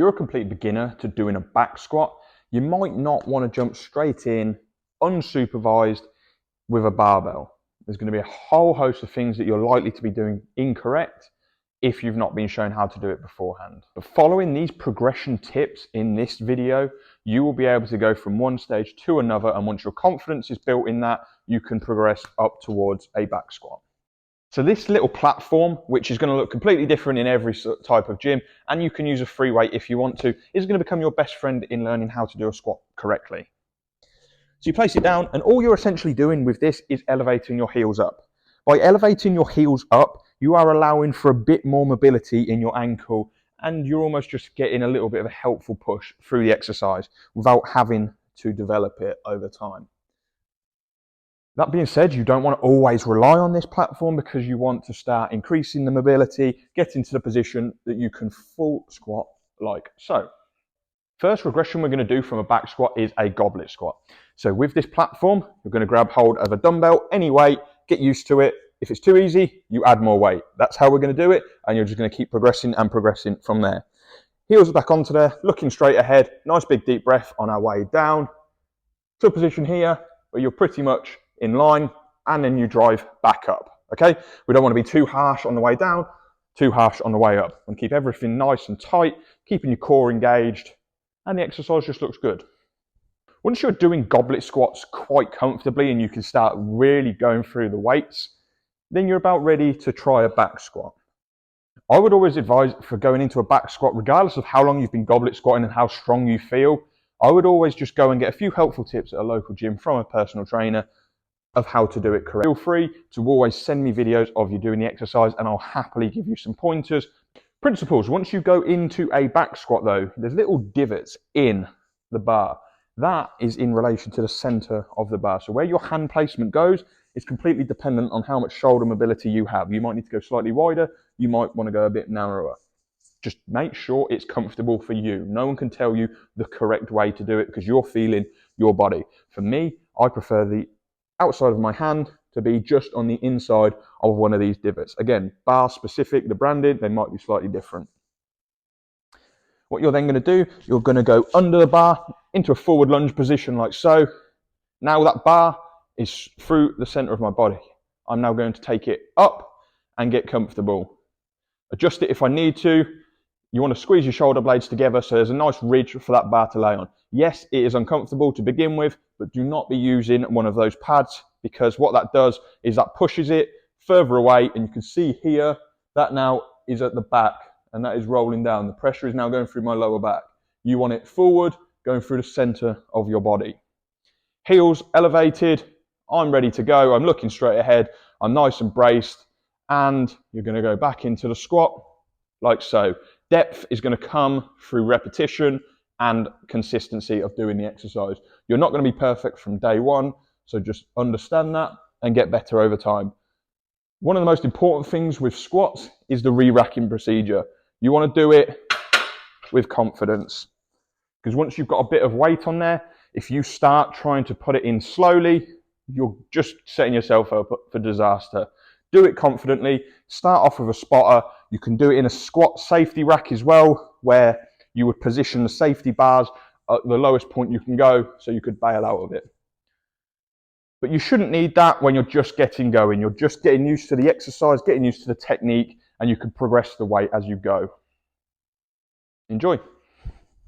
you're a complete beginner to doing a back squat, you might not want to jump straight in unsupervised with a barbell. There's going to be a whole host of things that you're likely to be doing incorrect if you've not been shown how to do it beforehand. But following these progression tips in this video, you will be able to go from one stage to another, and once your confidence is built in that, you can progress up towards a back squat. So this little platform, which is going to look completely different in every type of gym, and you can use a free weight if you want to, is going to become your best friend in learning how to do a squat correctly. So you place it down, and all you're essentially doing with this is elevating your heels up. By elevating your heels up, you are allowing for a bit more mobility in your ankle, and you're almost just getting a little bit of a helpful push through the exercise without having to develop it over time. That being said, you don't want to always rely on this platform because you want to start increasing the mobility, get into the position that you can full squat like so. First regression we're going to do from a back squat is a goblet squat. So with this platform, you're going to grab hold of a dumbbell, any weight, get used to it. If it's too easy, you add more weight. That's how we're going to do it, and you're just going to keep progressing and progressing from there. Heels back onto there, looking straight ahead, nice big deep breath on our way down to a position here where you're pretty much in line, and then you drive back up, okay? We don't want to be too harsh on the way down, too harsh on the way up. And keep everything nice and tight, keeping your core engaged, and the exercise just looks good. Once you're doing goblet squats quite comfortably and you can start really going through the weights, then you're about ready to try a back squat. I would always advise for going into a back squat, regardless of how long you've been goblet squatting and how strong you feel, I would always just go and get a few helpful tips at a local gym from a personal trainer of how to do it correctly. Feel free to always send me videos of you doing the exercise and I'll happily give you some pointers. Principles, once you go into a back squat though, there's little divots in the bar. That is in relation to the center of the bar. So where your hand placement goes is completely dependent on how much shoulder mobility you have. You might need to go slightly wider, you might want to go a bit narrower. Just make sure it's comfortable for you. No one can tell you the correct way to do it because you're feeling your body. For me, I prefer the outside of my hand to be just on the inside of one of these divots. Again, bar specific, the branded, they might be slightly different. What you're then going to do, you're going to go under the bar into a forward lunge position like so. Now that bar is through the center of my body. I'm now going to take it up and get comfortable. Adjust it if I need to. You want to squeeze your shoulder blades together so there's a nice ridge for that bar to lay on. Yes, it is uncomfortable to begin with, but do not be using one of those pads because what that does is that pushes it further away, and you can see here that now is at the back and that is rolling down. The pressure is now going through my lower back. You want it forward, going through the center of your body. Heels elevated, I'm ready to go, I'm looking straight ahead, I'm nice and braced, and you're going to go back into the squat like so. Depth is going to come through repetition and consistency of doing the exercise. You're not going to be perfect from day one, so just understand that and get better over time. One of the most important things with squats is the re-racking procedure. You want to do it with confidence because once you've got a bit of weight on there, if you start trying to put it in slowly, you're just setting yourself up for disaster. Do it confidently. Start off with a spotter. You can do it in a squat safety rack as well, where you would position the safety bars at the lowest point you can go so you could bail out of it. But you shouldn't need that when you're just getting going. You're just getting used to the exercise, getting used to the technique, and you can progress the weight as you go. Enjoy.